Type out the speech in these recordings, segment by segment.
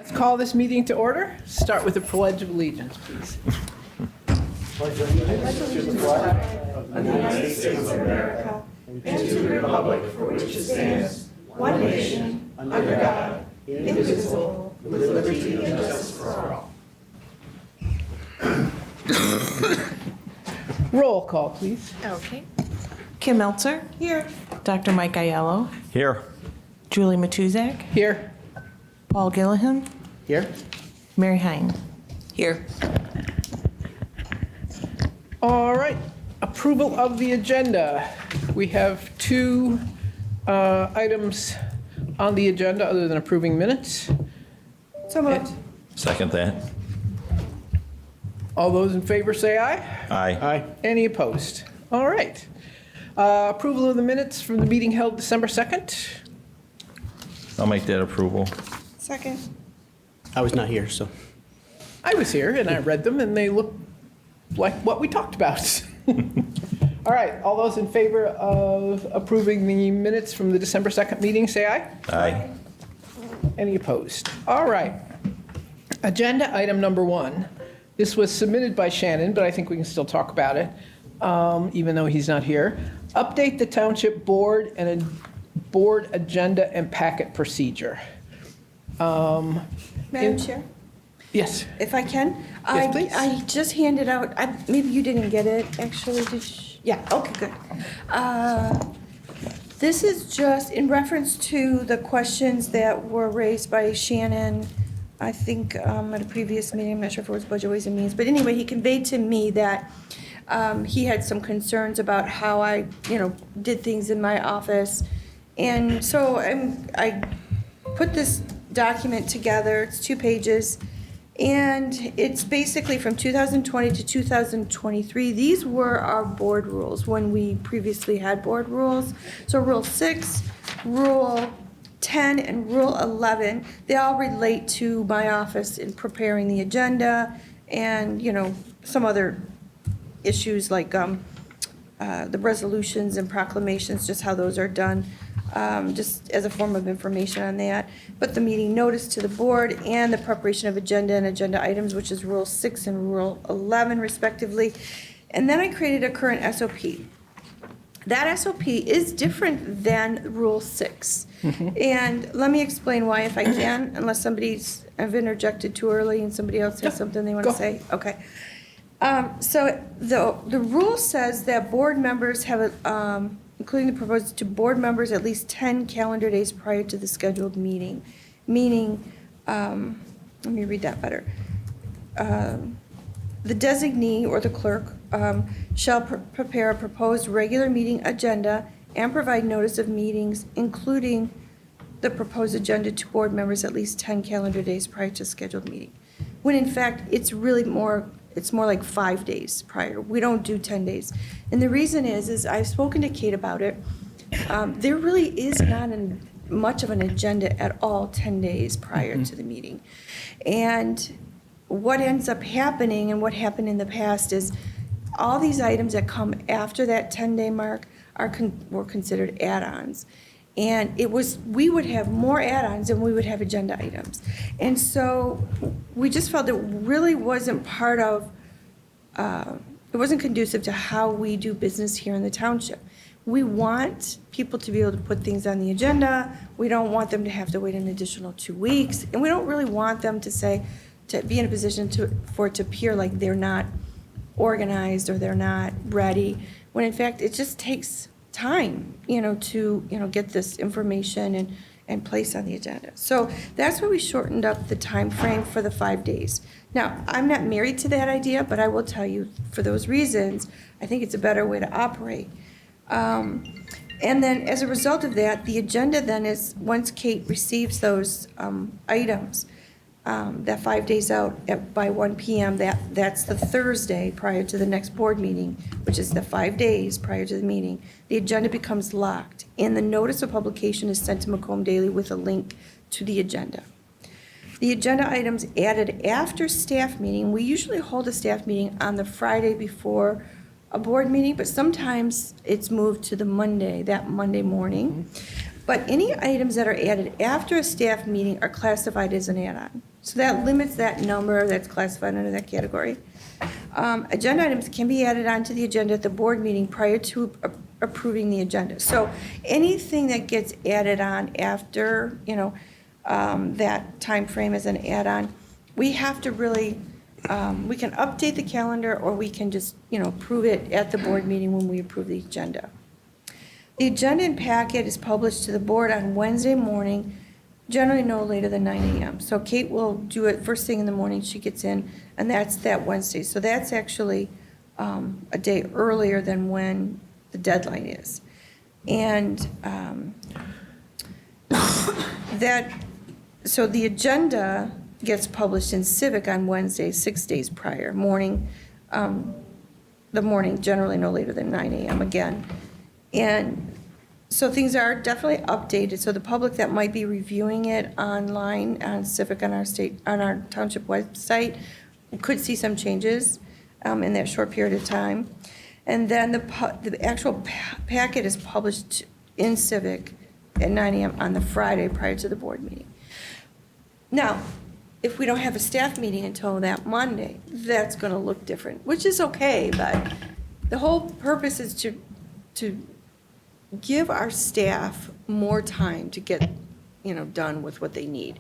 Let's call this meeting to order. Start with the Pledge of Allegiance, please. Roll call, please. Okay. Kim Meltzer. Here. Dr. Mike Aiello. Here. Julie Matuzak. Here. Paul Gillihan. Here. Mary Hine. Here. All right. Approval of the agenda. We have two items on the agenda other than approving minutes. So moved. Second that. All those in favor say aye. Aye. Any opposed? All right. Approval of the minutes from the meeting held December 2nd. I'll make that approval. Second. I was not here, so. I was here and I read them and they look like what we talked about. All right, all those in favor of approving the minutes from the December 2nd meeting, say aye. Aye. Any opposed? All right. Agenda item number 1. This was submitted by Shannon, but I think we can still talk about it, even though he's not here. Update the township board and a board agenda and packet procedure. Madam Chair, Yes. if I can. Yes, please. I just handed out, maybe you didn't get it, actually, did you? Yeah, okay, good. This is just in reference to the questions that were raised by Shannon, I think, at a previous meeting. I'm not sure if it was Budget Ways and Means, but anyway, he conveyed to me that he had some concerns about how I, did things in my office. And so I put this document together. It's 2 pages. And it's basically from 2020 to 2023. These were our board rules when we previously had board rules. So Rule 6, Rule 10, and Rule 11, they all relate to my office in preparing the agenda and, some other issues like the resolutions and proclamations, just how those are done, just as a form of information on that. But the meeting notice to the board and the preparation of agenda and agenda items, which is Rule 6 and Rule 11 respectively. And then I created a current SOP. That SOP is different than Rule 6. And let me explain why, if I can, unless I've interjected too early and somebody else has something they want to say. Okay. So the rule says that board members have, including the proposed to board members, at least 10 calendar days prior to the scheduled meeting. Meaning, let me read that better. The designee or the clerk shall prepare a proposed regular meeting agenda and provide notice of meetings, including the proposed agenda, to board members at least 10 calendar days prior to scheduled meeting. When in fact, it's more like 5 days prior. We don't do 10 days. And the reason is I've spoken to Kate about it. There really is not much of an agenda at all 10 days prior to the meeting. And what ends up happening, and what happened in the past, is all these items that come after that 10-day mark were considered add-ons. And we would have more add-ons than we would have agenda items. And so we just felt it really wasn't it wasn't conducive to how we do business here in the township. We want people to be able to put things on the agenda. We don't want them to have to wait an additional 2 weeks. And we don't really want them to be in a position for it to appear like they're not organized or they're not ready, when in fact it just takes time, to get this information and place on the agenda. So that's why we shortened up the time frame for the 5 days. Now, I'm not married to that idea, but I will tell you, for those reasons, I think it's a better way to operate. And then as a result of that, the agenda then is, once Kate receives those items, that 5 days out by 1 p.m., that's the Thursday prior to the next board meeting, which is the 5 days prior to the meeting, the agenda becomes locked, and the notice of publication is sent to Macomb Daily with a link to the agenda. The agenda items added after staff meeting, we usually hold a staff meeting on the Friday before a board meeting, but sometimes it's moved to that Monday morning. But any items that are added after a staff meeting are classified as an add-on. So that limits that number that's classified under that category. Agenda items can be added onto the agenda at the board meeting prior to approving the agenda. So anything that gets added on after, that time frame as an add-on, we have to really, we can update the calendar, or we can just, approve it at the board meeting when we approve the agenda. The agenda and packet is published to the board on Wednesday morning, generally no later than 9 a.m. So Kate will do it first thing in the morning, she gets in, and that's that Wednesday. So that's actually a day earlier than when the deadline is. And so the agenda gets published in Civic on Wednesday, 6 days prior, the morning, generally no later than 9 a.m. again. And so things are definitely updated, so the public that might be reviewing it online on Civic on our township website could see some changes in that short period of time. And then the actual packet is published in Civic at 9 a.m. on the Friday prior to the board meeting. Now, if we don't have a staff meeting until that Monday, that's going to look different, which is okay, but the whole purpose is to give our staff more time to get, done with what they need.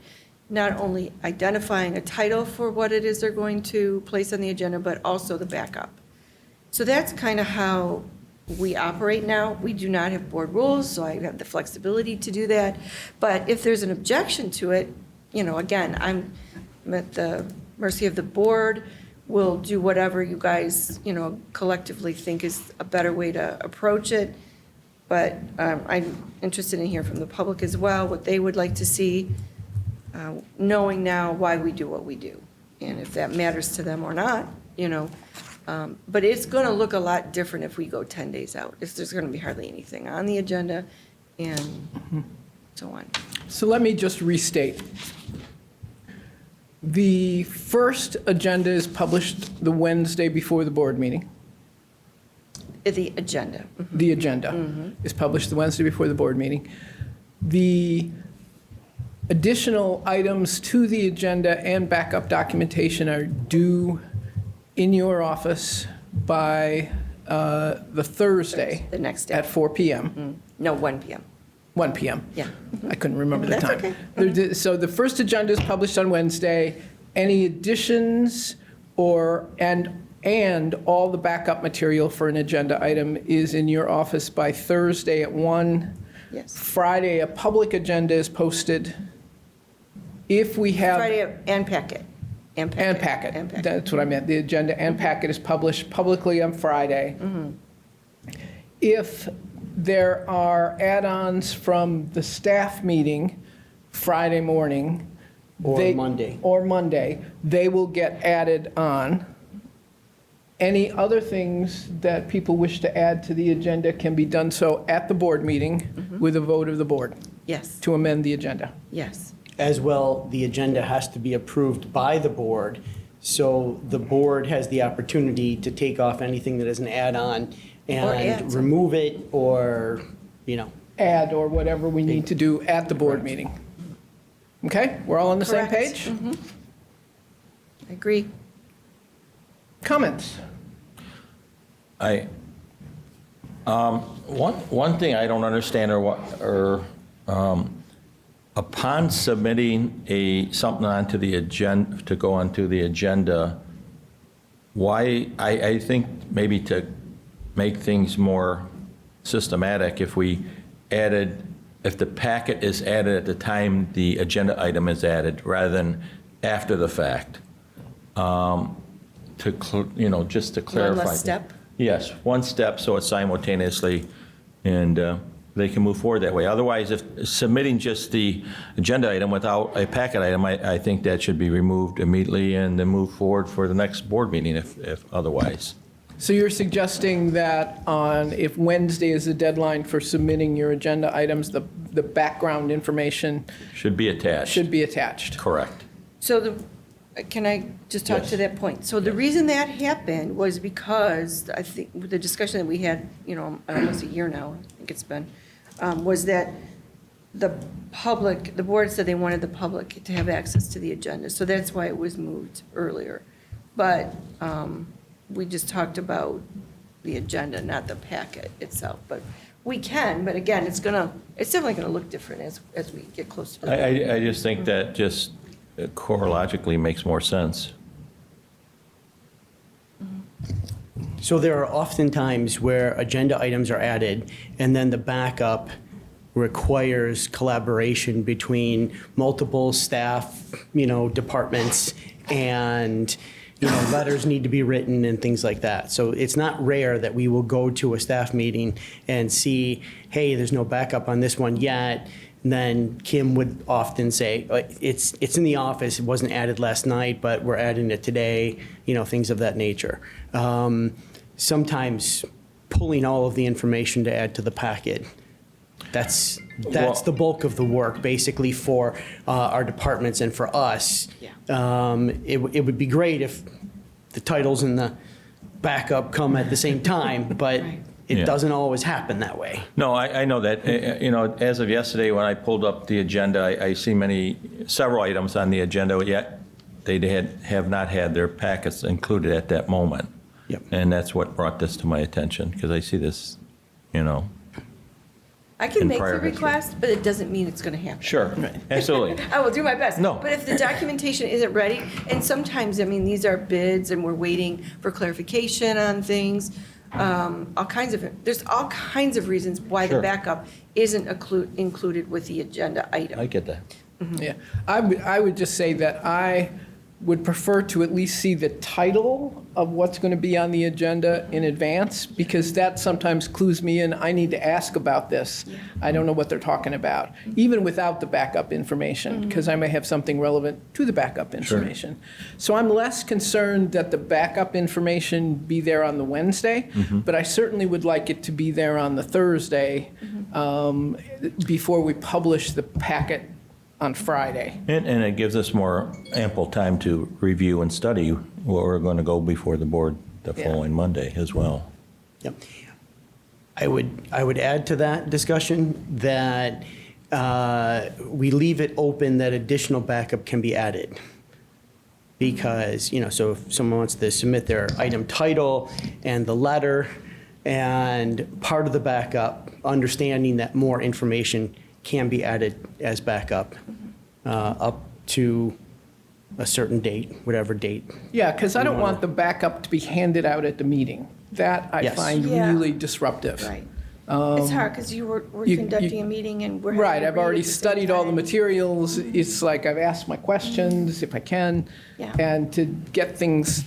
Not only identifying a title for what it is they're going to place on the agenda, but also the backup. So that's kind of how we operate now. We do not have board rules, so I have the flexibility to do that. But if there's an objection to it, again, I'm at the mercy of the board. We'll do whatever you guys, collectively think is a better way to approach it. But I'm interested in hearing from the public as well, what they would like to see, knowing now why we do what we do, and if that matters to them or not, But it's going to look a lot different if we go 10 days out. There's going to be hardly anything on the agenda and so on. So let me just restate. The first agenda is published the Wednesday before the board meeting. The agenda. The agenda is published the Wednesday before the board meeting. The additional items to the agenda and backup documentation are due in your office by the Thursday. The next day. At 4 p.m. No, 1 p.m. 1 p.m. Yeah. I couldn't remember the That's time. okay. So the first agenda is published on Wednesday. Any additions and all the backup material for an agenda item is in your office by Thursday at 1. Yes. Friday, a public agenda is posted. If we have. Friday and packet. And packet. That's what I meant. The agenda and packet is published publicly on Friday. If there are add-ons from the staff meeting Friday morning. Or Monday. Or Monday, they will get added on. Any other things that people wish to add to the agenda can be done so at the board meeting with a vote of the board Yes, to amend the agenda. yes. As well, the agenda has to be approved by the board, so the board has the opportunity to take off anything that is an add-on Or add and something. remove it, or, Add or whatever we need to do at the board meeting. Okay, we're all on the same Correct. page? I agree. Comments? One thing I don't understand upon submitting something onto the agenda, to go onto the agenda, why, I think maybe to make things more systematic, if the packet is added at the time the agenda item is added, rather than after the fact, just to clarify. One less step? Yes, one step, so it's simultaneously, and they can move forward that way. Otherwise, if submitting just the agenda item without a packet item, I think that should be removed immediately and then move forward for the next board meeting if otherwise. So you're suggesting that if Wednesday is the deadline for submitting your agenda items, the background information Should be attached. should be attached? Correct. So can I just talk to Yes. that point? So the reason that happened was because, I think, with the discussion that we had, almost a year now, I think it's been, was that the public, the board said they wanted the public to have access to the agenda, so that's why it was moved earlier. But we just talked about the agenda, not the packet itself. But we can, but again, it's definitely gonna look different as we get closer to the. I just think that just chronologically makes more sense. So there are often times where agenda items are added, and then the backup requires collaboration between multiple staff, departments, and, letters need to be written and things like that. So it's not rare that we will go to a staff meeting and see, hey, there's no backup on this one yet. And then Kim would often say, it's in the office, it wasn't added last night, but we're adding it today, things of that nature. Sometimes pulling all of the information to add to the packet, that's Well- the bulk of the work, basically, for our departments and for us. Yeah. It would be great if the titles and the backup come at the same time, but Right. it Yeah. doesn't always happen that way. No, I know that. As of yesterday, when I pulled up the agenda, I see several items on the agenda, yet they have not had their packets included at that moment. Yep. And that's what brought this to my attention, because I see this, I can in make the prior history. request, but it doesn't mean it's gonna happen. Sure, absolutely. I will do my best. No. But if the documentation isn't ready, and sometimes, these are bids and we're waiting for clarification on things, there's all kinds of reasons why the Sure. backup isn't included with the agenda item. I get that. Yeah, I would just say that I would prefer to at least see the title of what's going to be on the agenda in advance, because that sometimes clues me in, I need to ask about this. I don't know what they're talking about, even without the backup information, because I may have something relevant to the backup information. So I'm less concerned that the backup information be there on the Wednesday, but I certainly would like it to be there on the Thursday before we publish the packet on Friday. And it gives us more ample time to review and study where we're going to go before the board the Yeah. following Monday as well. Yep. I would add to that discussion that we leave it open that additional backup can be added. Because, so if someone wants to submit their item title and the letter and part of the backup, understanding that more information can be added as backup up to a certain date, whatever date. Yeah, because I don't want the backup to be handed out at the meeting. That I Yes. find Yeah. really disruptive. Right. It's hard, because we're you- conducting a meeting and we're having Right, to I've read already at the same studied all the time. materials. It's like I've asked my questions if I can. Yeah. And to get things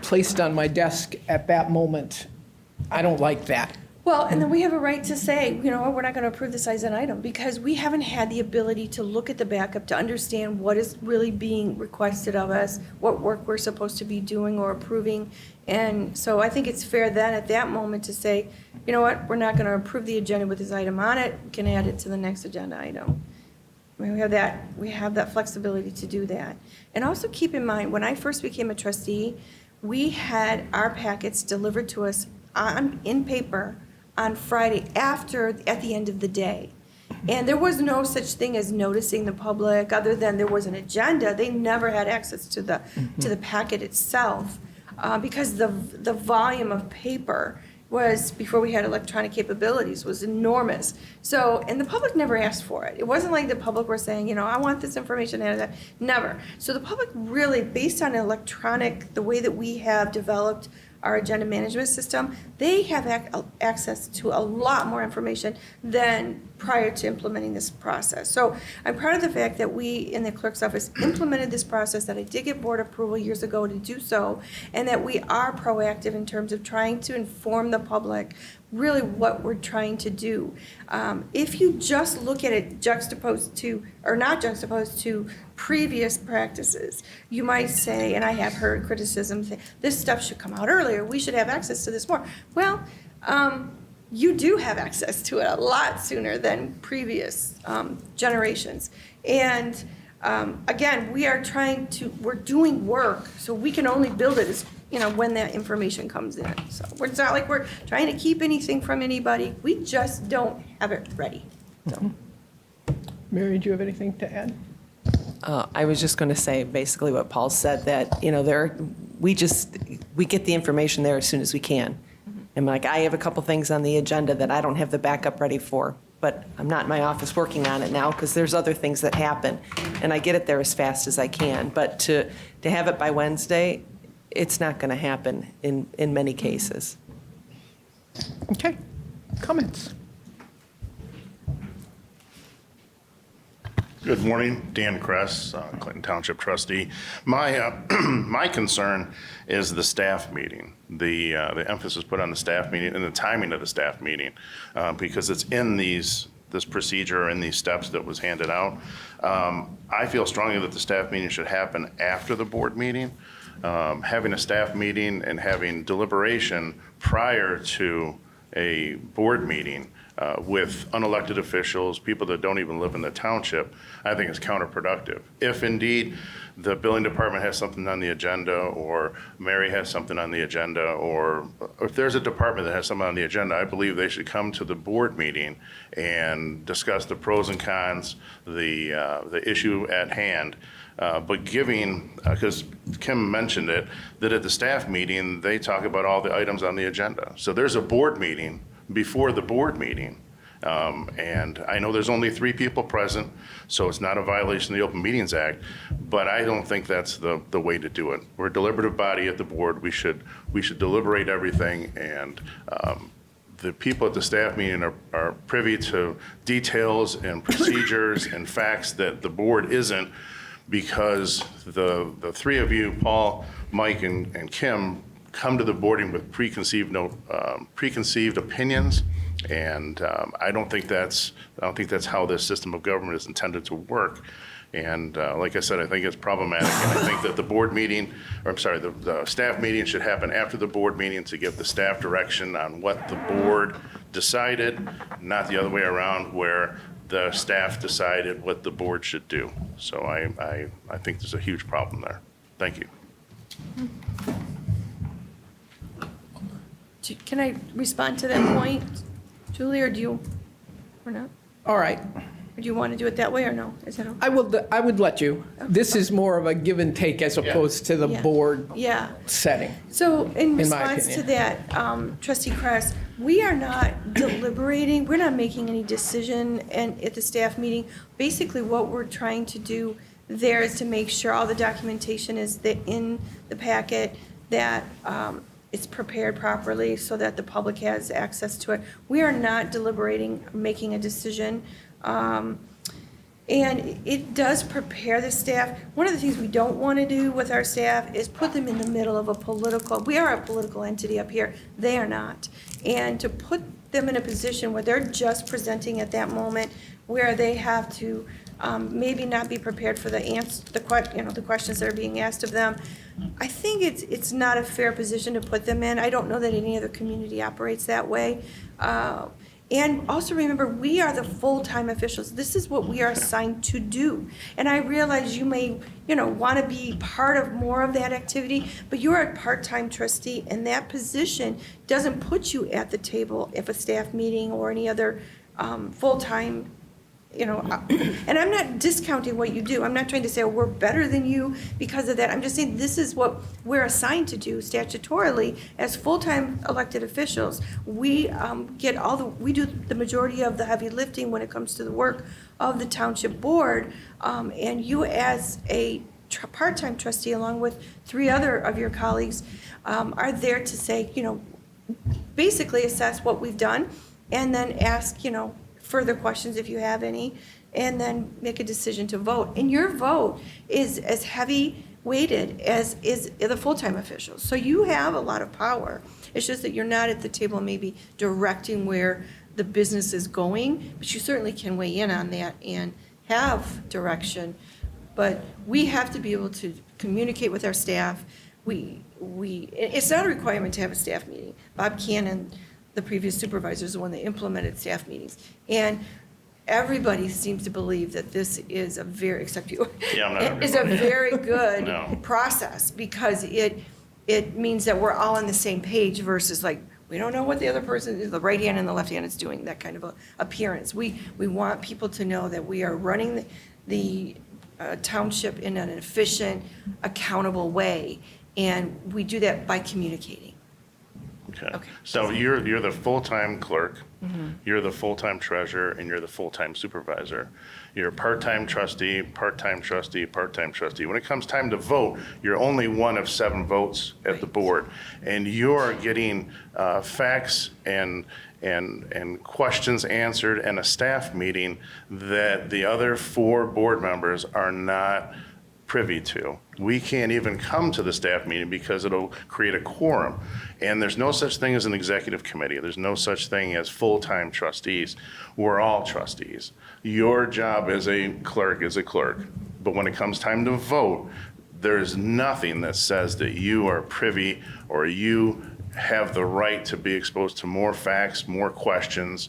placed on my desk at that moment, I don't like that. Well, and then we have a right to say, we're not going to approve this as an item, because we haven't had the ability to look at the backup to understand what is really being requested of us, what work we're supposed to be doing or approving. And so I think it's fair then at that moment to say, you know what, we're not going to approve the agenda with this item on it, we can add it to the next agenda item. We have that flexibility to do that. And also keep in mind, when I first became a trustee, we had our packets delivered to us in paper on Friday at the end of the day. And there was no such thing as noticing the public, other than there was an agenda. They never had access to the packet itself, because the volume of paper was, before we had electronic capabilities, was enormous. So, and the public never asked for it. It wasn't like the public were saying, I want this information, never. So the public really, based on the way that we have developed our agenda management system, they have access to a lot more information than prior to implementing this process. So I'm proud of the fact that we, in the clerk's office, implemented this process, that I did get board approval years ago to do so, and that we are proactive in terms of trying to inform the public really what we're trying to do. If you just look at it juxtaposed to, or not juxtaposed to, previous practices, you might say, and I have heard criticism, this stuff should come out earlier, we should have access to this more. Well, you do have access to it a lot sooner than previous generations. And again, we're doing work, so we can only build it as, when that information comes in. So it's not like we're trying to keep anything from anybody, we just don't have it ready. So. Mary, do you have anything to add? I was just going to say basically what Paul said, that, we get the information there as soon as we can. And like, I have a couple things on the agenda that I don't have the backup ready for, but I'm not in my office working on it now because there's other things that happen. And I get it there as fast as I can. But to have it by Wednesday, it's not going to happen in many cases. Okay, comments? Good morning, Dan Kress, Clinton Township trustee. My my concern is the staff meeting, the emphasis put on the staff meeting and the timing of the staff meeting, because it's in this procedure and these steps that was handed out. I feel strongly that the staff meeting should happen after the board meeting. Having a staff meeting and having deliberation prior to a board meeting with unelected officials, people that don't even live in the township, I think is counterproductive. If indeed the building department has something on the agenda, or Mary has something on the agenda, or if there's a department that has something on the agenda, I believe they should come to the board meeting and discuss the pros and cons, the issue at hand. But giving, because Kim mentioned it, that at the staff meeting, they talk about all the items on the agenda. So there's a board meeting before the board meeting. And I know there's only 3 people present, so it's not a violation of the Open Meetings Act, but I don't think that's the way to do it. We're a deliberative body at the board. We should deliberate everything, and the people at the staff meeting are privy to details and procedures and facts that the board isn't, because the 3 of you, Paul, Mike, and Kim, come to the boarding with preconceived opinions, and I don't think that's how this system of government is intended to work. And like I said, I think it's problematic, and I think that the staff meeting should happen after the board meeting to give the staff direction on what the board decided, not the other way around, where the staff decided what the board should do. So I think there's a huge problem there. Thank you. Can I respond to that point, Julie, or not? All right, Or do you want to do it that way or no? Is that okay? I would let you. This is more of a give and take as opposed to the Yeah. board Yeah. setting. So in my response to opinion. that, trustee Kress, we are not deliberating, we're not making any decision at the staff meeting. Basically, what we're trying to do there is to make sure all the documentation is in the packet, that it's prepared properly so that the public has access to it. We are not deliberating, making a decision. And it does prepare the staff. One of the things we don't want to do with our staff is put them in the middle of we are a political entity up here, they are not. And to put them in a position where they're just presenting at that moment, where they have to maybe not be prepared for the questions that are being asked of them, I think it's not a fair position to put them in. I don't know that any other community operates that way. And also remember, we are the full-time officials. This is what we are assigned to do. And I realize you may, want to be part of more of that activity, but you're a part-time trustee, and that position doesn't put you at the table if a staff meeting or any other full-time, and I'm not discounting what you do. I'm not trying to say, oh, we're better than you because of that. I'm just saying this is what we're assigned to do statutorily as full-time elected officials. We we do the majority of the heavy lifting when it comes to the work of the township board. And you as a part-time trustee, along with 3 other of your colleagues, are there to say, basically assess what we've done and then ask, further questions if you have any, and then make a decision to vote. And your vote is as heavy weighted as is the full-time officials. So you have a lot of power. It's just that you're not at the table maybe directing where the business is going, but you certainly can weigh in on that and have direction. But we have to be able to communicate with our staff. It's not a requirement to have a staff meeting. Bob Cannon, the previous supervisor, is the one that implemented staff meetings. And everybody seems to believe that this is except you. Yeah, I'm not It is a everybody. very good No. process because it means that we're all on the same page versus like We don't know what the other person, the right hand and the left hand is doing, that kind of a appearance. We want people to know that we are running the township in an efficient, accountable way, and we do that by communicating. Okay. Okay. So you're the full-time clerk, you're the full-time treasurer, and you're the full-time supervisor. You're a part-time trustee, part-time trustee, part-time trustee. When it comes time to vote, you're only one of 7 votes at the board. And you're getting facts and questions answered in a staff meeting that the other 4 board members are not privy to. We can't even come to the staff meeting because it'll create a quorum. And there's no such thing as an executive committee. There's no such thing as full-time trustees. We're all trustees. Your job as a clerk is a clerk. But when it comes time to vote, there's nothing that says that you are privy or you have the right to be exposed to more facts, more questions,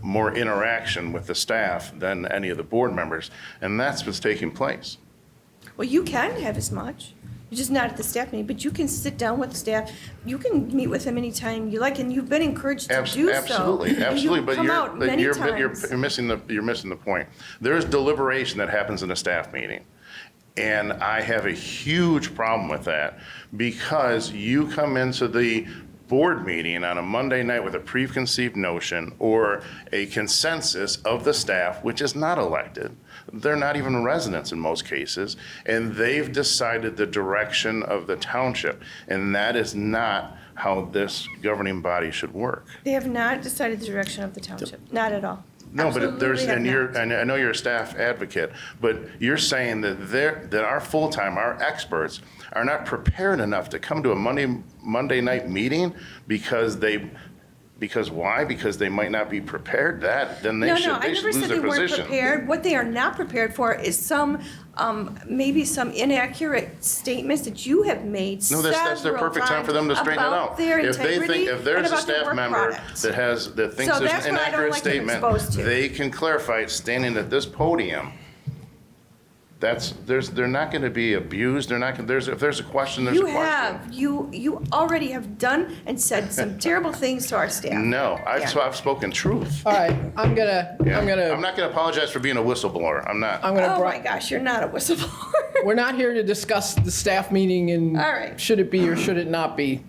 more interaction with the staff than any of the board members. And that's what's taking place. Well, you can have as much. You're just not at the staff meeting, but you can sit down with the staff. You can meet with them anytime you like, and you've been encouraged to do so. Absolutely, And absolutely, you've but come out many you're times. missing the point. There's deliberation that happens in a staff meeting. And I have a huge problem with that because you come into the board meeting on a Monday night with a preconceived notion or a consensus of the staff, which is not elected. They're not even residents in most cases, and they've decided the direction of the township, and that is not how this governing body should work. They have not decided the direction of the township, not at all. No, but there's, Absolutely have and not. I know you're a staff advocate, but you're saying that our full-time, our experts are not prepared enough to come to a Monday night meeting because why? Because they might not be prepared. Then they No, should I never lose said they their weren't position. prepared. What they are not prepared for is maybe some inaccurate statements that you have made No, that's their several perfect time for them to times straighten it about out. their If they integrity think, if and there's a about their staff work member product. that thinks So there's that's an what I don't inaccurate like them statement, exposed to. they can clarify it standing at this podium. They're not going to be abused. They're not. If there's a question, there's a question. You already have done and said some terrible things to our staff. No, Yeah. I've spoken truth. All right, I'm Yeah. I'm gonna not going to apologize for being a whistleblower. I'm not. I'm gonna. Oh bri- my gosh, you're not a whistleblower. We're not here to discuss the staff meeting and All right. should it be or should it not be.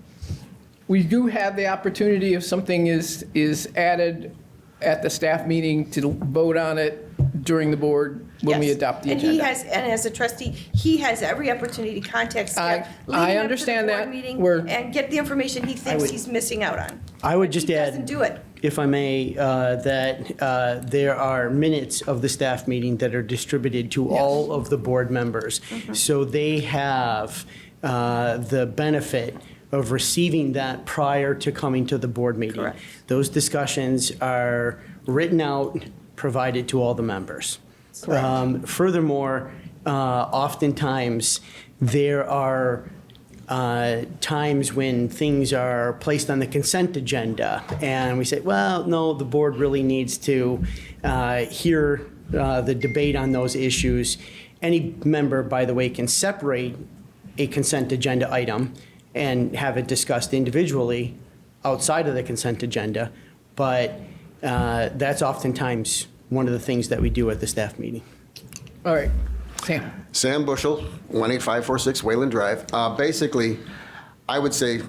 We do have the opportunity if something is added at the staff meeting to vote on it during the board when we Yes. adopt the And agenda. and as a trustee, he has every opportunity to contact staff. I leading up to the understand board that. meeting We're- And get the information he thinks he's missing out on. I would just He add. doesn't do it. If I may, that there are minutes of the staff meeting that are distributed to all of the board members. Mm-hmm. So they have the benefit of receiving that prior to coming to the board meeting. Correct. Those discussions are written out, provided to all the members. Furthermore, oftentimes, there are times when things are placed on the consent agenda, and we say, well, no, the board really needs to hear the debate on those issues. Any member, by the way, can separate a consent agenda item and have it discussed individually outside of the consent agenda, but that's oftentimes one of the things that we do at the staff meeting. All right, Sam. Sam Bushel, 18546 Wayland Drive. Basically, I would say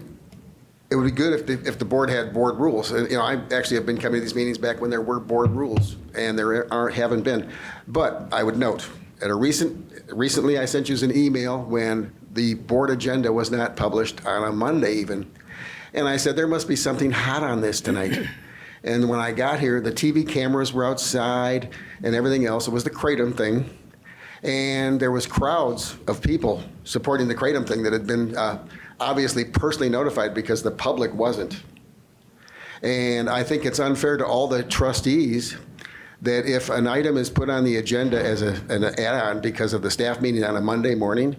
it would be good if the board had board rules. And, I actually have been coming to these meetings back when there were board rules, and there haven't been. But I would note, recently I sent you an email when the board agenda was not published on a Monday even. And I said, there must be something hot on this tonight. And when I got here, the TV cameras were outside and everything else. It was the Kratom thing. And there was crowds of people supporting the Kratom thing that had been obviously personally notified because the public wasn't. And I think it's unfair to all the trustees that if an item is put on the agenda as an add-on because of the staff meeting on a Monday morning,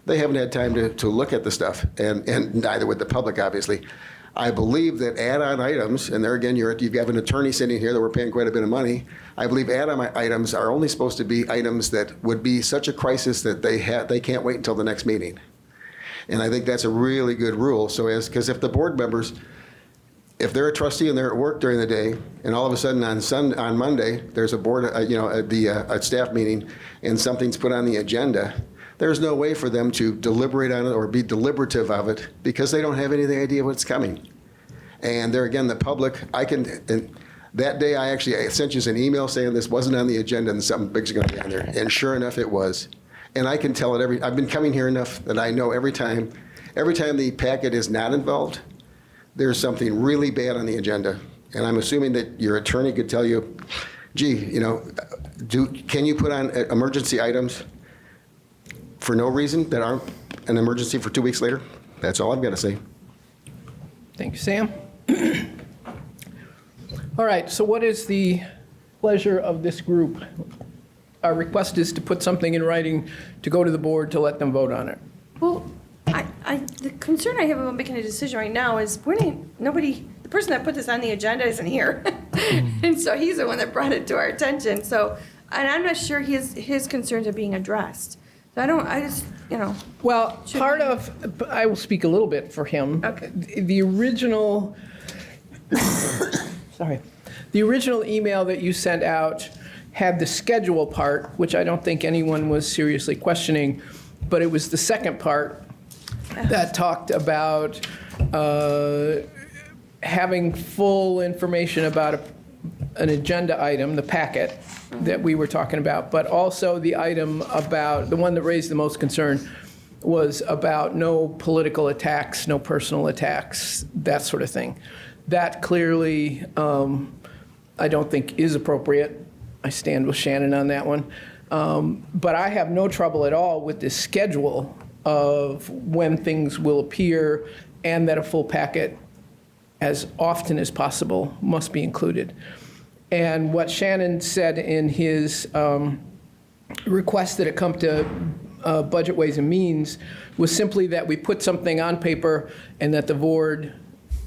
they haven't had time to look at the stuff, and neither would the public, obviously. I believe that add-on items, and there again, you have an attorney sitting here that we're paying quite a bit of money. I believe add-on items are only supposed to be items that would be such a crisis that they can't wait until the next meeting. And I think that's a really good rule. Because if the board members, if they're a trustee and they're at work during the day, and all of a sudden on Monday, there's a board, a staff meeting, and something's put on the agenda, there's no way for them to deliberate on it or be deliberative of it because they don't have any idea what's coming. And there again, the public, and that day I sent you an email saying this wasn't on the agenda and something big's going to be on there. And sure enough, it was. And I can tell it I've been coming here enough that I know every time the packet is not involved, there's something really bad on the agenda. And I'm assuming that your attorney could tell you, gee, can you put on emergency items for no reason that aren't an emergency for 2 weeks later? That's all I've got to say. Thank you, Sam. All right, so what is the pleasure of this group? Our request is to put something in writing to go to the board to let them vote on it. Well, the concern I have about making a decision right now is the person that put this on the agenda isn't here. And so he's the one that brought it to our attention. So, and I'm not sure his concerns are being addressed. So Well, I will speak a little bit for him. Okay. The original, the original email that you sent out had the schedule part, which I don't think anyone was seriously questioning, but it was the second part that talked about having full information about an agenda item, the packet that we were talking about, but also the item about, the one that raised the most concern was about no political attacks, no personal attacks, that sort of thing. That clearly, I don't think is appropriate. I stand with Shannon on that one. But I have no trouble at all with this schedule of when things will appear and that a full packet, as often as possible, must be included. And what Shannon said in his request that it come to Budget Ways and Means was simply that we put something on paper and that the board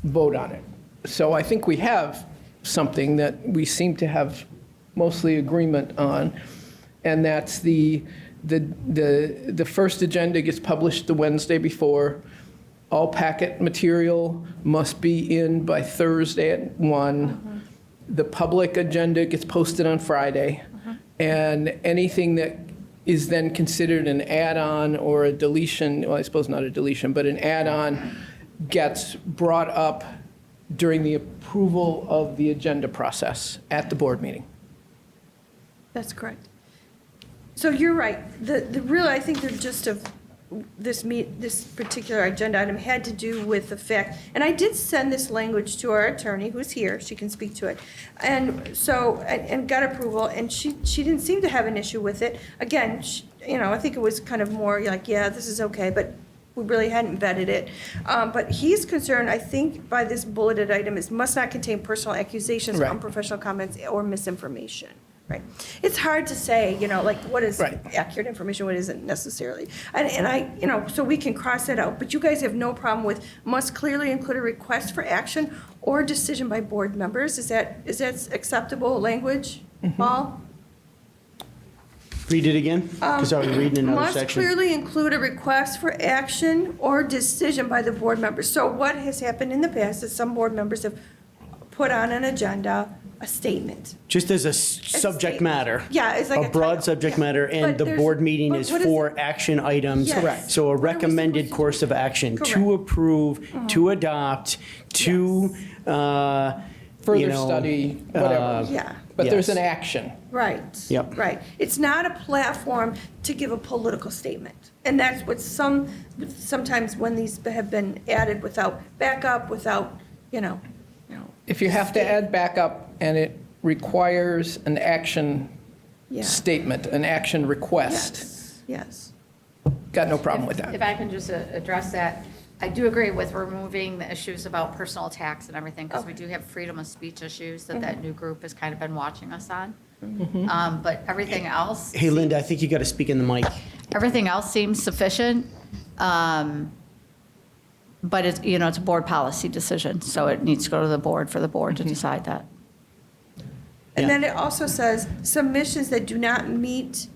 vote on it. So I think we have something that we seem to have mostly agreement on, and that's the first agenda gets published the Wednesday before. All packet material must be in by Thursday at 1. The public agenda gets posted on Friday. And anything that is then considered an add-on or a deletion, well, I suppose not a deletion, but an add-on gets brought up during the approval of the agenda process at the board meeting. That's correct. So you're right. I think the gist of this particular agenda item had to do with the fact, and I did send this language to our attorney, who's here, she can speak to it, and so, and got approval, and she didn't seem to have an issue with it. Again, I think it was kind of more like, yeah, this is okay, but we really hadn't vetted it. But he's concerned, I think, by this bulleted item is must not contain personal accusations, Right. unprofessional comments, or misinformation. Right. It's hard to say, like what is Right. accurate information, what isn't necessarily. And I, so we can cross that out. But you guys have no problem with must clearly include a request for action or decision by board members. Is that acceptable language, Paul? Read it again, because I was reading another Must section. clearly include a request for action or decision by the board members. So what has happened in the past is some board members have put on an agenda a statement. Just as a subject matter. Yeah, it's like A a broad title, subject yeah. matter, and But the there's- board meeting but is what is for it? action items. Yes. Correct. So a What are we recommended supposed to course of action Correct. to approve, to adopt, to, Further study, whatever. Yeah. But there's yes. an action. Right. Yep. Right. It's not a platform to give a political statement. And that's what sometimes when these have been added without backup, without, If you have to add backup and it requires an action yeah. statement, an action request, Yes. got no problem with If that. I can just address that, I do agree with removing the issues about personal attacks and everything, because we do have freedom of speech issues that new group has kind of been watching us on. But everything else. Hey, Linda, I think you got to speak in the mic. Everything else seems sufficient. But it's, it's a board policy decision, so it needs to go to the board for the board to decide that. And Yeah. then it also says submissions that do not meet,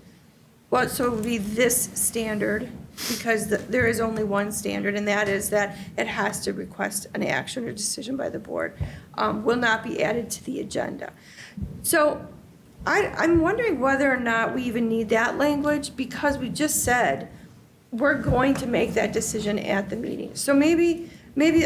well, so it would be this standard because there is only one standard, and that is that it has to request an action or decision by the board, will not be added to the agenda. So I'm wondering whether or not we even need that language, because we just said we're going to make that decision at the meeting. So maybe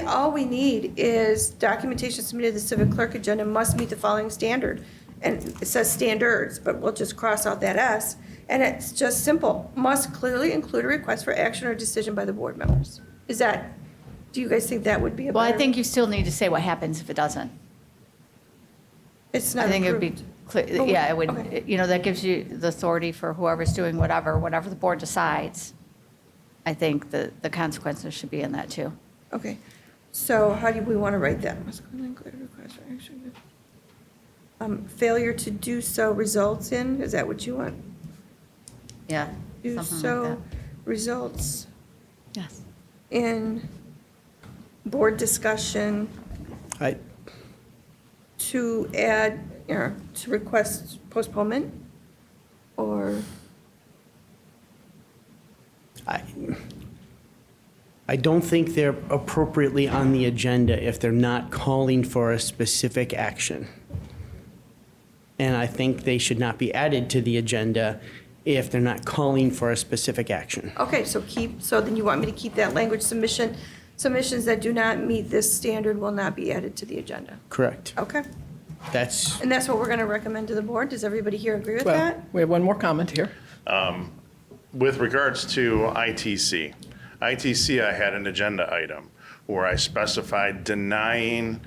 all we need is documentation submitted to the civic clerk agenda must meet the following standard. And it says standards, but we'll just cross out that S. And it's just simple, must clearly include a request for action or decision by the board members. Do you guys think that would be a better? Well, I think you still need to say what happens if it doesn't. It's not I think it would be approved. clear, Oh, yeah, it would, okay. that gives you the authority for whoever's doing whatever the board decides. I think the consequences should be in that too. Okay, so how do we want to write that? Must clearly include a request for action. Failure to do so results in, is that what you want? Yeah, Do something like so that. results Yes. in board discussion I, to add, to request postponement? Or, I don't think they're appropriately on the agenda if they're not calling for a specific action. And I think they should not be added to the agenda if they're not calling for a specific action. okay, so then you want me to keep that language, submissions that do not meet this standard will not be added to the agenda? Correct. Okay, That's, and that's what we're going to recommend to the board? Does everybody here agree with Well, that? we have one more comment here. With regards to ITC, I had an agenda item where I specified denying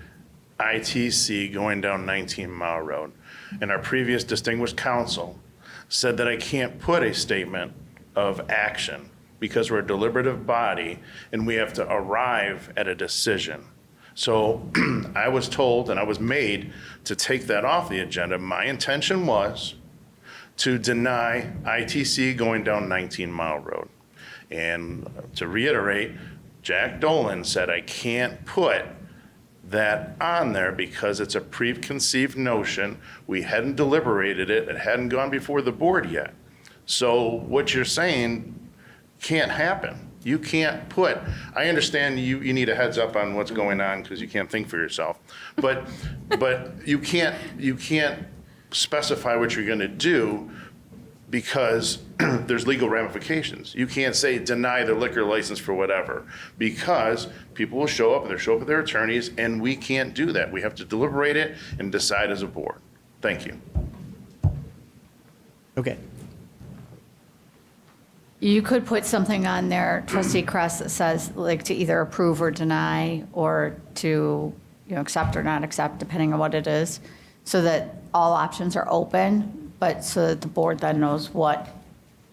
ITC going down 19 Mile Road. And our previous distinguished counsel said that I can't put a statement of action because we're a deliberative body and we have to arrive at a decision. So I was told and I was made to take that off the agenda. My intention was to deny ITC going down 19 Mile Road. And to reiterate, Jack Dolan said I can't put that on there because it's a preconceived notion. We hadn't deliberated it. It hadn't gone before the board yet. So what you're saying can't happen. You can't put, I understand you need a heads up on what's going on because you can't think for yourself. But you can't specify what you're going to do because there's legal ramifications. You can't say deny their liquor license for whatever, because people will show up and they'll show up with their attorneys, and we can't do that. We have to deliberate it and decide as a board. Thank you. okay. You could put something on there, trustee Kress, that says like to either approve or deny, or to, accept or not accept, depending on what it is, so that all options are open, but so that the board then knows what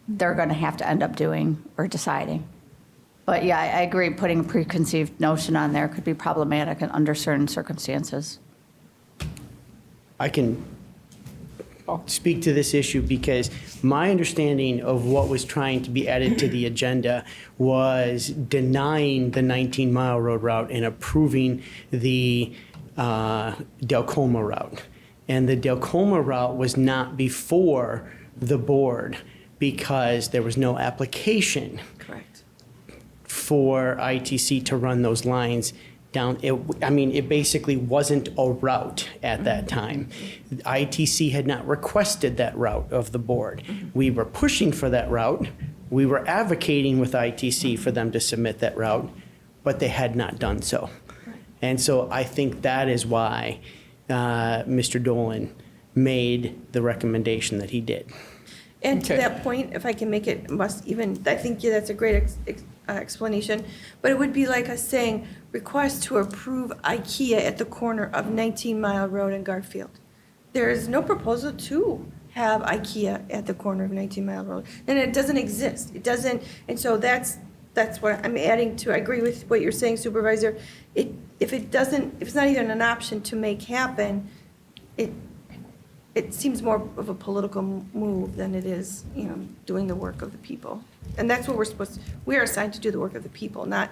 they're going to have to end up doing or deciding. But yeah, I agree, putting a preconceived notion on there could be problematic under certain circumstances. I can speak to this issue because my understanding of what was trying to be added to the agenda was denying the 19 Mile Road route and approving the Delcoma route. And the Delcoma route was not before the board because there was no application Correct. for ITC to run those lines down. It basically wasn't a route at that time. ITC had not requested that route of the board. We were pushing for that route. We were advocating with ITC for them to submit that route, but they had not done so. And so I think that is why Mr. Dolan made the recommendation that he did. And to Okay. that point, if I can make it, I think that's a great explanation, but it would be like us saying, request to approve IKEA at the corner of 19 Mile Road and Garfield. There is no proposal to have IKEA at the corner of 19 Mile Road, and it doesn't exist. It doesn't, and so that's what I'm adding to, I agree with what you're saying, Supervisor. If it's not even an option to make happen, it seems more of a political move than it is, doing the work of the people. And that's what we are assigned to do, the work of the people, not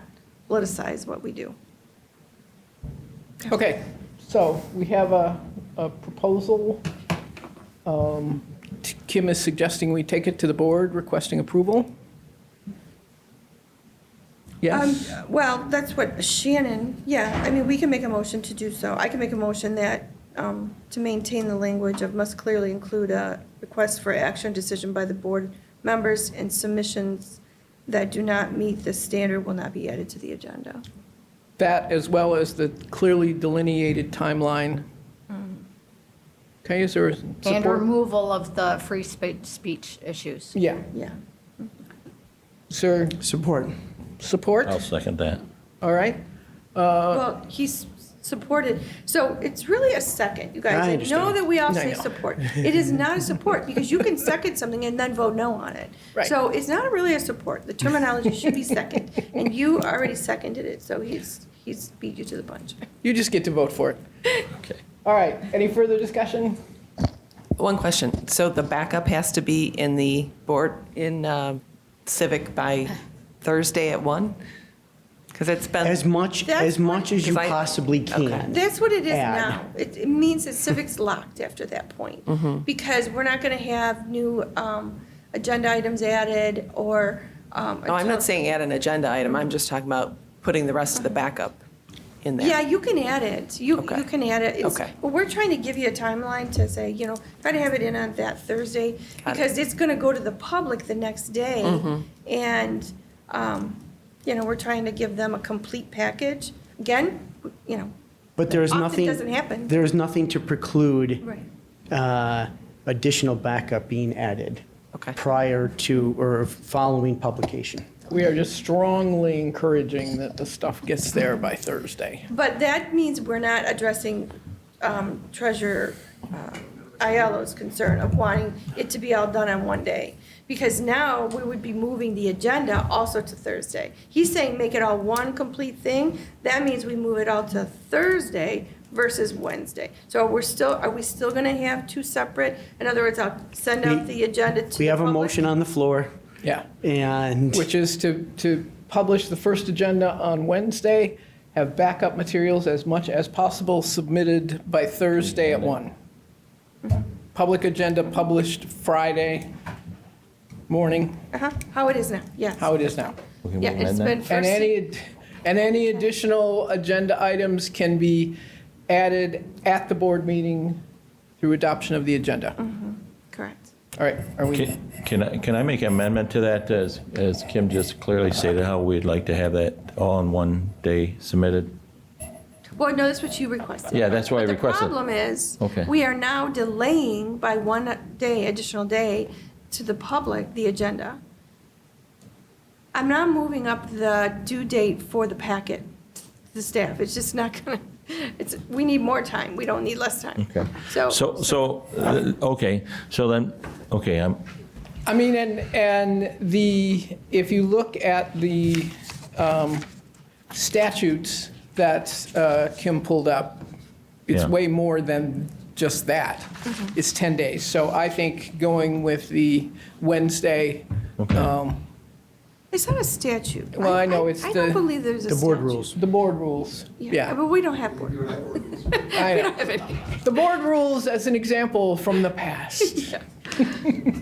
politicize what we do. Okay, so we have a proposal. Kim is suggesting we take it to the board requesting approval. Yes? Well, that's what Shannon, yeah, I mean, we can make a motion to do so. I can make a motion that, to maintain the language of must clearly include a request for action decision by the board members, and submissions that do not meet the standard will not be added to the agenda. That, as well as the clearly delineated timeline. Okay, is there And support? removal of the free speech issues. Yeah. Yeah. Sir, Support. support? I'll second that. All right. Well, he's supported, so it's really a second, you I guys. I know understand. that we all I say know. support. It is not a support, because you can second something and then vote no on it. Right. So it's not really a support. The terminology should be second, and you already seconded it, so he's beat you to the punch. You just get to vote for it. Okay. All right, any further discussion? One question. So the backup has to be in the board, in Civic by Thursday at 1? Because it's been. As much as you Because I- possibly Okay. can. That's what it is Add. now. It means that Civic's locked after that point. Because we're not gonna have new agenda items added, or. No, I'm not saying add an agenda item. I'm just talking about putting the rest of the backup in there. Yeah, you can add it. You Okay. can add it. It's- Okay. But we're trying to give you a timeline to say, try to have it in on that Thursday, Got it. because it's gonna go to the public the next day. And, we're trying to give them a complete package. Again, But there's Often nothing. doesn't happen. There's nothing to preclude right. additional backup being added Okay. prior to or following publication. We are just strongly encouraging that the stuff gets there by Thursday. But that means we're not addressing Treasurer Aiello's concern of wanting it to be all done on one day. Because now we would be moving the agenda also to Thursday. He's saying make it all one complete thing. That means we move it all to Thursday versus Wednesday. So are we still going to have two separate? In other words, I'll send out the agenda to the We have a public. motion on the floor, Yeah, and which is to publish the first agenda on Wednesday, have backup materials as much as possible submitted by Thursday at 1. Public agenda published Friday morning, How it is now, yes. how it is now. We can Yeah, amend it's that? been And first. any additional agenda items can be added at the board meeting through adoption of the agenda. Correct. All right, are we, Can I make an amendment to that, as Kim just clearly stated, how we'd like to have that all in one day submitted? Well, no, that's what you requested. Yeah, that's what I requested. The problem is, Okay. we are now delaying by one day, additional day, to the public, the agenda. I'm not moving up the due date for the packet, to the staff. It's just not gonna, we need more time. We don't need less time. Okay. So. Okay, so then, okay, I mean, if you look at the statutes that Kim pulled up, it's Yeah. way more than just that. It's 10 days. So I think going with the Wednesday, Okay. It's not a statute. Well, I know, it's I don't the- believe there's a the board statute. rules. the board rules. Yeah, But we don't have board rules. I We know. don't have any. The board rules as an example from the past.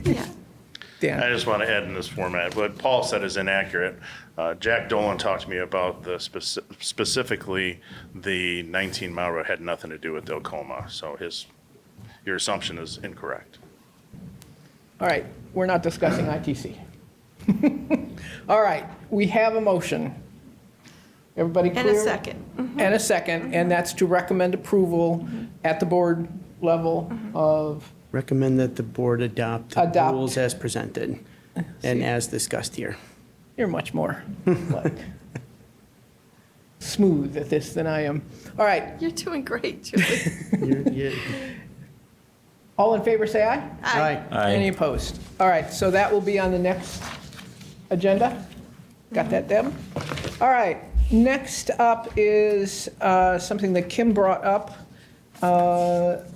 Yeah. Dan? I just want to add in this format, what Paul said is inaccurate. Jack Dolan talked to me about specifically the 19 Mile Road had nothing to do with Delcoma, so your assumption is incorrect. All right, we're not discussing ITC. All right, we have a motion. Everybody clear? And a second. And a second, and that's to recommend approval at the board level of, recommend that the board adopt the Adopt. rules as presented and as discussed here. you're much more like smooth at this than I am. All right, You're doing great, Julie. all in favor, say aye. Aye. Any opposed? All right, so that will be on the next agenda. Got that, Deb? All right, next up is something that Kim brought up,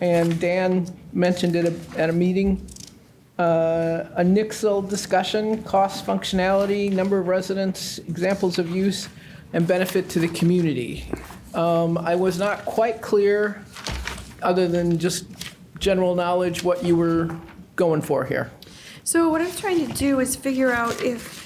and Dan mentioned it at a meeting. A Nixle discussion, cost, functionality, number of residents, examples of use, and benefit to the community. I was not quite clear, other than just general knowledge, what you were going for here. So what I'm trying to do is figure out if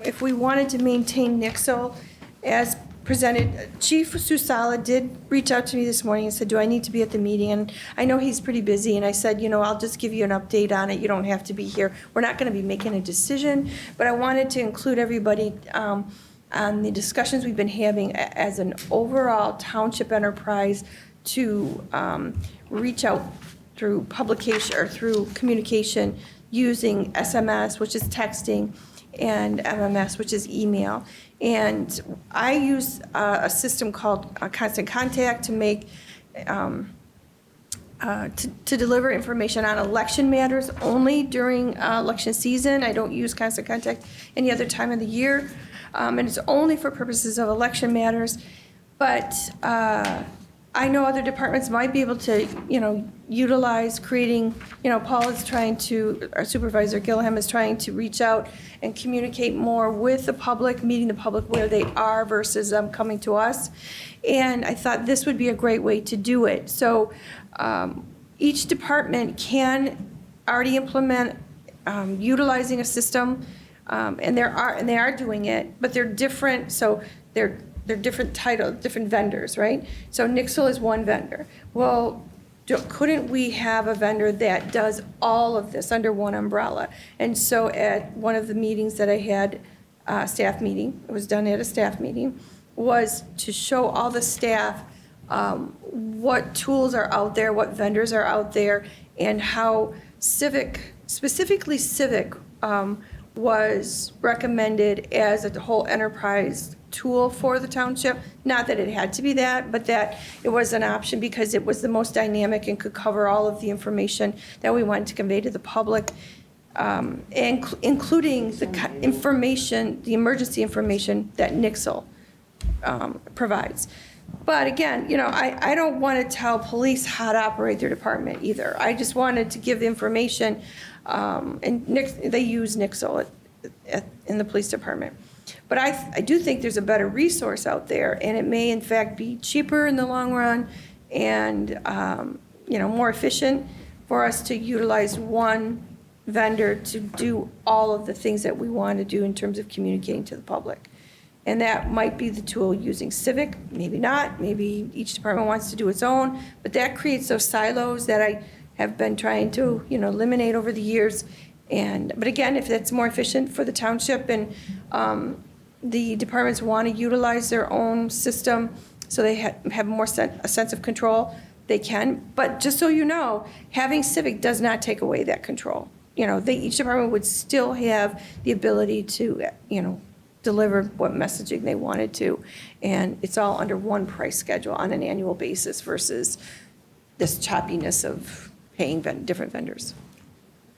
if we wanted to maintain Nixle as presented, Chief Susala did reach out to me this morning and said, do I need to be at the meeting? And I know he's pretty busy, and I said, I'll just give you an update on it. You don't have to be here. We're not going to be making a decision, but I wanted to include everybody on the discussions we've been having as an overall township enterprise to reach out through publication or through communication using SMS, which is texting, and MMS, which is email. And I use a system called Constant Contact to make to deliver information on election matters only during election season. I don't use Constant Contact any other time of the year, and it's only for purposes of election matters. But I know other departments might be able to, utilize creating, Paul is trying to, our supervisor Gilliam is trying to reach out and communicate more with the public, meeting the public where they are versus them coming to us. And I thought this would be a great way to do it. So each department can already implement utilizing a system, and they are doing it, but they're different. So they're different different vendors, right? So Nixle is one vendor. Well, couldn't we have a vendor that does all of this under one umbrella? And so at one of the meetings that I had, staff meeting, it was done at a staff meeting, was to show all the staff what tools are out there, what vendors are out there, and how specifically Civic, was recommended as a whole enterprise tool for the township. Not that it had to be that, but that it was an option because it was the most dynamic and could cover all of the information that we wanted to convey to the public, including the information, the emergency information that Nixle provides. But again, I don't want to tell police how to operate their department either. I just wanted to give the information, and they use Nixle in the police department. But I do think there's a better resource out there, and it may in fact be cheaper in the long run and more efficient for us to utilize one vendor to do all of the things that we want to do in terms of communicating to the public. And that might be the tool using Civic, maybe not, maybe each department wants to do its own, but that creates those silos that I have been trying to, eliminate over the years. But again, if that's more efficient for the township and the departments want to utilize their own system so they have more a sense of control, they can. But just so you know, having Civic does not take away that control. Each department would still have the ability to, deliver what messaging they wanted to. And it's all under one price schedule on an annual basis versus this choppiness of paying different vendors.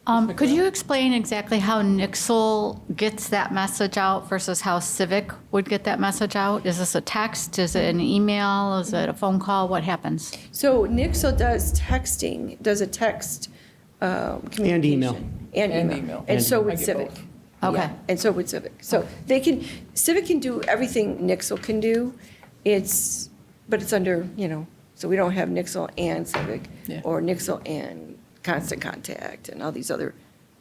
Could you explain exactly how Nixle gets that message out versus how Civic would get that message out? Is this a text? Is it an email? Is it a phone call? What happens? So Nixle does texting, does a text communication. And email. And email. And so would I get Civic. both. Okay. Yeah, and so would Civic. So Civic can do everything Nixle can do. But it's under, so we don't have Nixle and Civic, Yeah. or Nixle and Constant Contact and all these other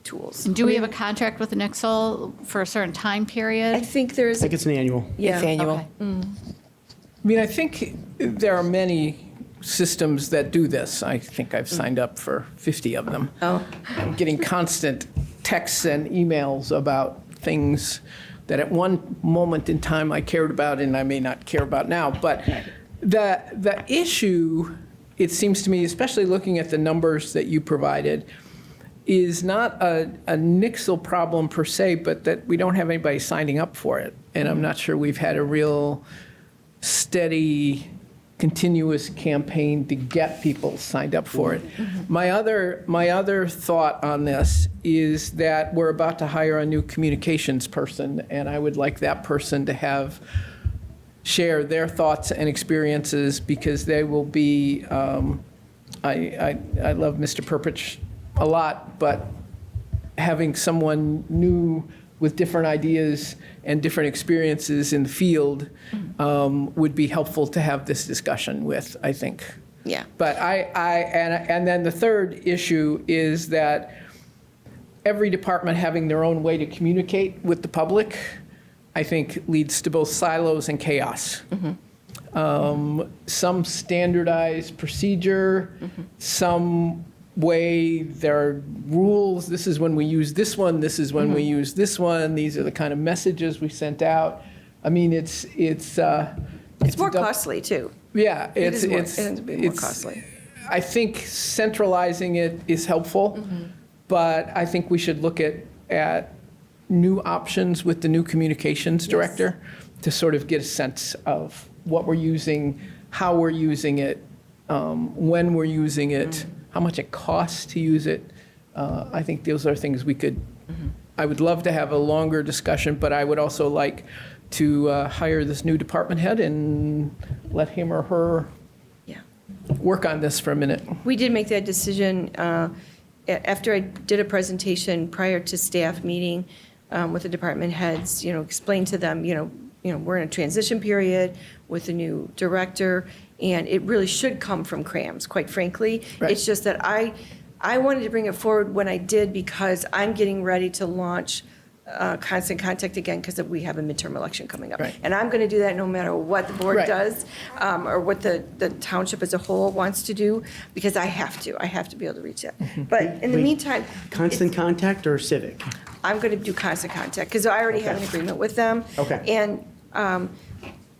tools. Do we have a contract with Nixle for a certain time I period? think there's, I think it's an annual. yeah. It's annual. Okay. I think there are many systems that do this. I think I've signed up for 50 of them. Oh. I'm getting constant texts and emails about things that at one moment in time I cared about and I may not care about now. But the issue, it seems to me, especially looking at the numbers that you provided, is not a Nixle problem per se, but that we don't have anybody signing up for it. And I'm not sure we've had a real steady, continuous campaign to get people signed up for it. My other thought on this is that we're about to hire a new communications person, and I would like that person to share their thoughts and experiences, because they will be, I love Mr. Perpich a lot, but having someone new with different ideas and different experiences in the field would be helpful to have this discussion with, I think. Yeah. But and then the third issue is that every department having their own way to communicate with the public, I think leads to both silos and chaos. Some standardized procedure, some way there are rules. This is when we use this one. This is when we use this one. These are the kind of messages we sent out. I mean, it's It's more costly, too. Yeah, It it's ends up being more costly. I think centralizing it is helpful, but I think we should look at new options with the new communications director to sort of get a sense of what we're using, how we're using it, when we're using it, how much it costs to use it. I think those are things we could, I would love to have a longer discussion, but I would also like to hire this new department head and let him or her Yeah. work on this for a minute. We did make that decision after I did a presentation prior to staff meeting with the department heads, explained to them, we're in a transition period with a new director, and it really should come from CRAMS, quite frankly. Right. It's just that I wanted to bring it forward when I did because I'm getting ready to launch Constant Contact again because we have a midterm election coming up. Right. And I'm going to do that no matter what the board Right. does or what the township as a whole wants to do, because I have to be able to reach that. But in the Wait, meantime, Constant Contact or Civic? I'm going to do Constant Contact because I already have an agreement with them. Okay. And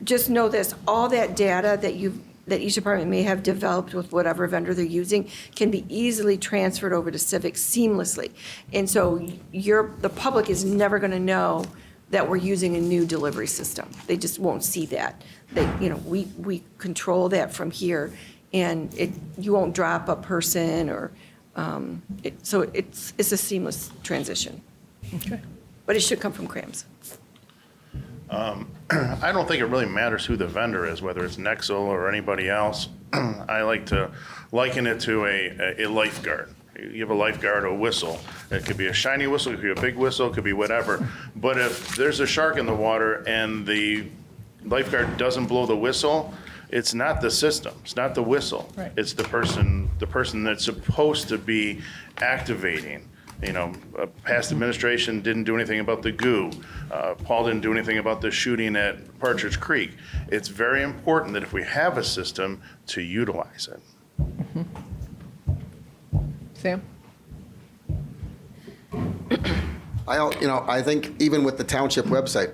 just know this, all that data that each department may have developed with whatever vendor they're using can be easily transferred over to Civic seamlessly. And so the public is never going to know that we're using a new delivery system. They just won't see that. We control that from here, and you won't drop a person or, so it's a seamless transition. Okay. But it should come from CRAMS. I don't think it really matters who the vendor is, whether it's Nexel or anybody else. I like to liken it to a lifeguard. You have a lifeguard, a whistle. It could be a shiny whistle, it could be a big whistle, it could be whatever. But if there's a shark in the water and the lifeguard doesn't blow the whistle, it's not the system, it's not the whistle. Right. It's the person that's supposed to be activating. Past administration didn't do anything about the goo. Paul didn't do anything about the shooting at Partridge Creek. It's very important that if we have a system, to utilize it. Sam? I think even with the township website,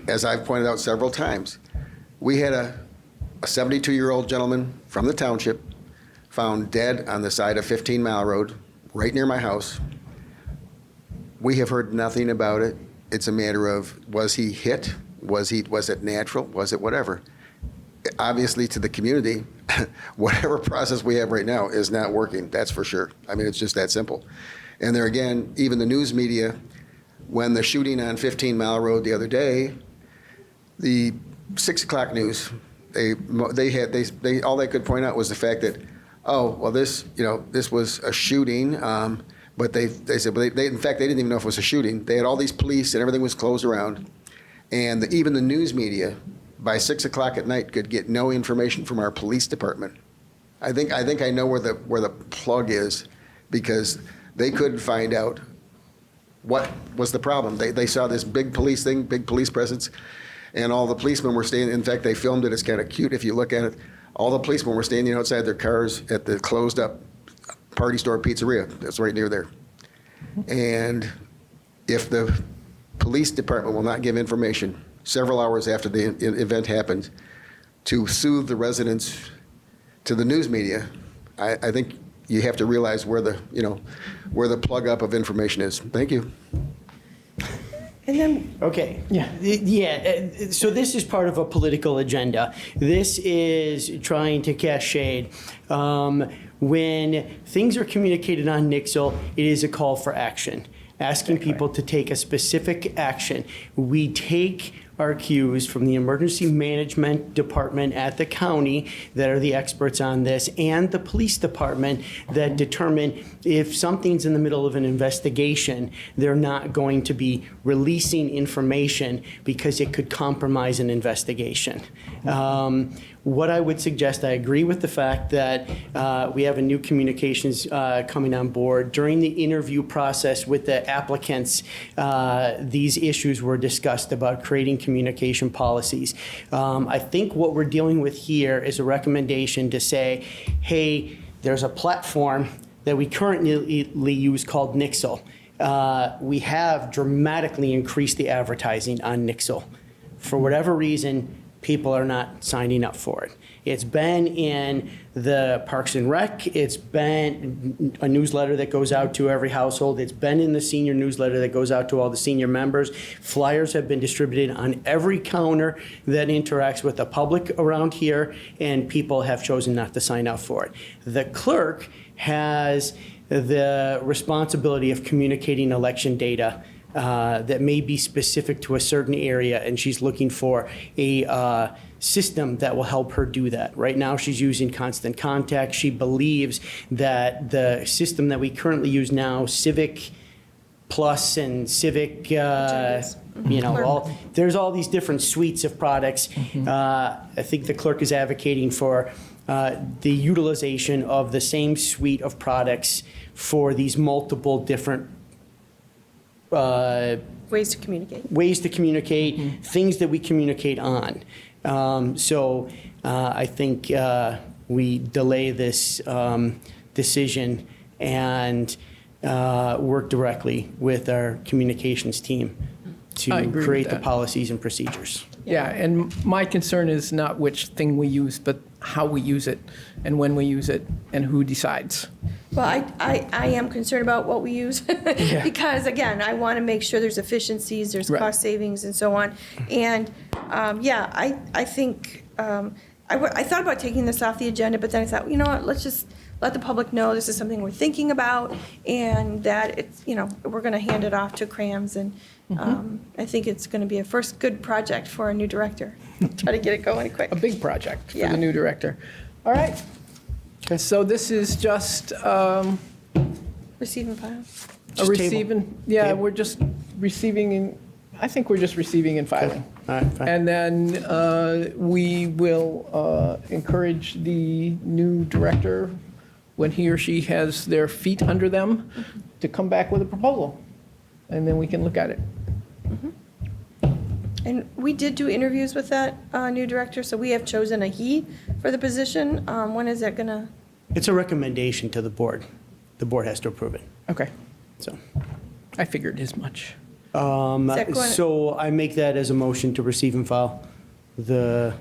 as I've pointed out several times, we had a 72-year-old gentleman from the township found dead on the side of 15 Mile Road, right near my house. We have heard nothing about it. It's a matter of, was he hit? Was it natural? Was it whatever? Obviously, to the community, whatever process we have right now is not working, that's for sure. I mean, it's just that simple. And there again, even the news media, when the shooting on 15 Mile Road the other day, the 6 o'clock news, they all they could point out was the fact that, oh, well, this was a shooting, but they said, in fact, they didn't even know if it was a shooting. They had all these police and everything was closed around. And even the news media, by 6 o'clock at night, could get no information from our police department. I think I know where the plug is, because they couldn't find out what was the problem. They saw this big police thing, big police presence, and all the policemen were standing. In fact, they filmed it. It's kind of cute if you look at it. All the policemen were standing outside their cars at the closed up Party Store Pizzeria that's right near there. And if the police department will not give information several hours after the event happened to soothe the residents to the news media, I think you have to realize where the plug up of information is. Thank you. And then, Okay. Yeah. So this is part of a political agenda. This is trying to cast shade. When things are communicated on Nixle, it is a call for action, asking people to take a specific action. We take our cues from the emergency management department at the county that are the experts on this, and the police department that determine if something's in the middle of an investigation, they're not going to be releasing information because it could compromise an investigation. what I would suggest, I agree with the fact that we have a new communications coming on board. During the interview process with the applicants, these issues were discussed about creating communication policies. I think what we're dealing with here is a recommendation to say, hey, there's a platform that we currently use called Nixle. We have dramatically increased the advertising on Nixle. For whatever reason, people are not signing up for it. It's been in the Parks and Rec. It's been a newsletter that goes out to every household. It's been in the senior newsletter that goes out to all the senior members. Flyers have been distributed on every counter that interacts with the public around here, and people have chosen not to sign up for it. The clerk has the responsibility of communicating election data that may be specific to a certain area, and she's looking for a system that will help her do that. Right now, she's using Constant Contact. She believes that the system that we currently use now, Civic Plus and Civic, there's all these different suites of products. I think the clerk is advocating for the utilization of the same suite of products for these multiple different Ways to communicate. Things that we communicate on. I think we delay this decision and work directly with our communications team I to agree with create the that. policies and procedures. Yeah, and my concern is not which thing we use, but how we use it, and when we use it, and who decides. Well, I am concerned about what we use because, again, I want to make sure there's efficiencies, there's Right. cost savings and so on. And, I think, I thought about taking this off the agenda, but then I thought, you know what, let's just let the public know this is something we're thinking about and that it's, we're going to hand it off to CRAMS. And I think it's going to be a first good project for a new director. Try to get it going quick. A big project for Yeah. the new director. All right. So this is just Receive and file. a Just table. receiving, yeah, Table. we're just receiving, I think we're just receiving and filing. All right, fine. And then we will encourage the new director, when he or she has their feet under them, to come back with a proposal. And then we can look at it. And we did do interviews with that new director, so we have chosen a he for the position. When is that gonna? It's a recommendation to the board. The board has to approve it. Okay, So, I figured as much. that going- so I make that as a motion to receive and file the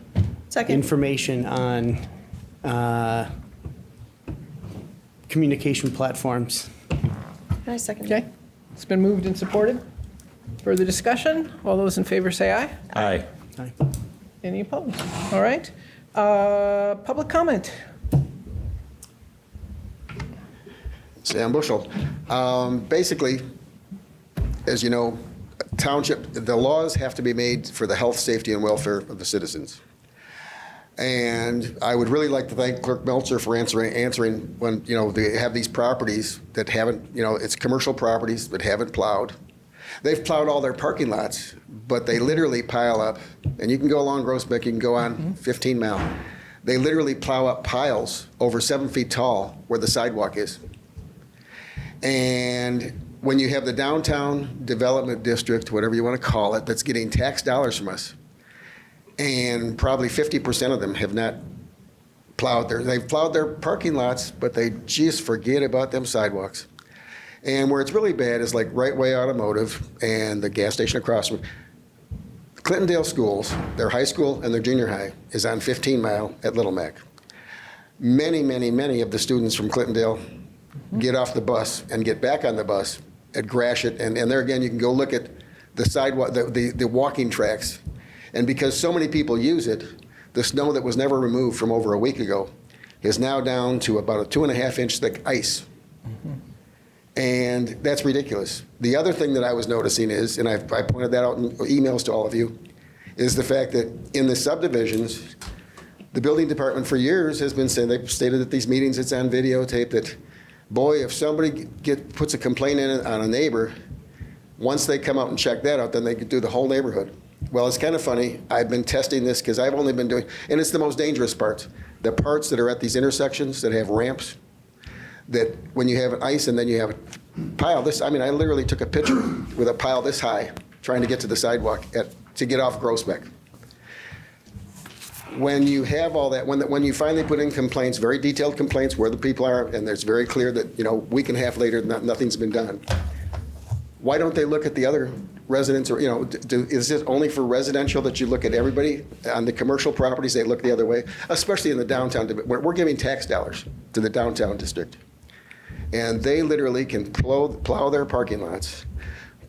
Second. information on communication platforms. And I second Okay, that. it's been moved and supported. Further discussion? All those in favor say aye. Aye. Aye. Any opposed? All right. Public comment. Sam Bushel. Basically, as you know, township, the laws have to be made for the health, safety, and welfare of the citizens. And I would really like to thank Clerk Meltzer for answering when, they have these properties that haven't, it's commercial properties that haven't plowed. They've plowed all their parking lots, but they literally pile up. And you can go along Groesbeck, you can go on 15 Mile. They literally plow up piles over 7 feet tall where the sidewalk is. And when you have the downtown development district, whatever you want to call it, that's getting tax dollars from us, and probably 50% of them have not plowed they've plowed their parking lots, but they just forget about them sidewalks. And where it's really bad is like Right Way Automotive and the gas station across from Clintondale schools, their high school and their junior high is on 15 Mile at Little Mac. Many, many, many of the students from Clintondale get off the bus and get back on the bus at Gratiot, and there again, you can go look at the sidewalk, the walking tracks. And because so many people use it, the snow that was never removed from over a week ago is now down to about a 2.5-inch thick ice. And that's ridiculous. The other thing that I was noticing is, and I pointed that out in emails to all of you, is the fact that in the subdivisions, the building department for years has been saying, they've stated at these meetings, it's on videotape, that, boy, if somebody puts a complaint in on a neighbor, once they come out and check that out, then they could do the whole neighborhood. Well, it's kind of funny. I've been testing this because I've only been doing, and it's the most dangerous parts. The parts that are at these intersections that have ramps, that when you have ice and then you have a pile this, I mean, I literally took a picture with a pile this high trying to get to the sidewalk to get off Groesbeck. When you have all that, when you finally put in complaints, very detailed complaints where the people are, and there's very clear that, you know, week and a half later, nothing's been done. Why don't they look at the other residents, or, you know, is it only for residential that you look at everybody? On the commercial properties, they look the other way, especially in the downtown. We're giving tax dollars to the downtown district. And they literally can plow their parking lots,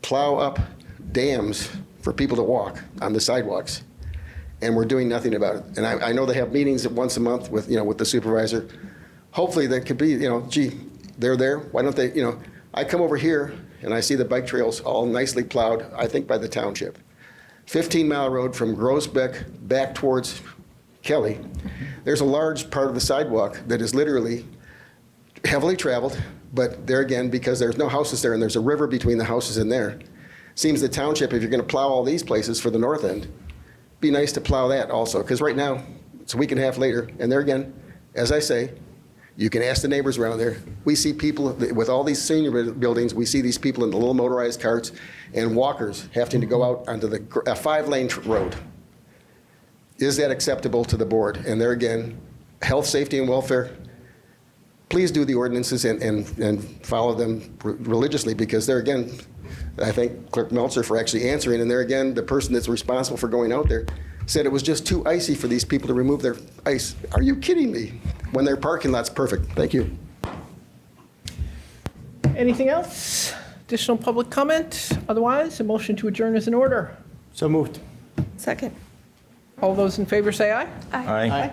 plow up dams for people to walk on the sidewalks, and we're doing nothing about it. And I know they have meetings once a month with, you know, with the supervisor. Hopefully that could be, you know, gee, they're there, why don't they, you know, I come over here and I see the bike trails all nicely plowed, I think by the township. 15-mile road from Groesbeck back towards Kelly. There's a large part of the sidewalk that is literally heavily traveled, but there again, because there's no houses there and there's a river between the houses in there, seems the township, if you're going to plow all these places for the north end, be nice to plow that also, because right now, it's a week and a half later, and there again, as I say, you can ask the neighbors around there. We see people, with all these senior buildings, we see these people in the little motorized carts and walkers having to go out onto the 5-lane road. Is that acceptable to the board? And there again, health, safety, and welfare, please do the ordinances and follow them religiously, because there again, I thank Clerk Meltzer for actually answering, and there again, the person that's responsible for going out there said it was just too icy for these people to remove their ice. Are you kidding me? When their parking lot's perfect. Thank you. Anything else? Additional public comment? Otherwise, a motion to adjourn is in order. So moved. Second. All those in favor say aye. Aye.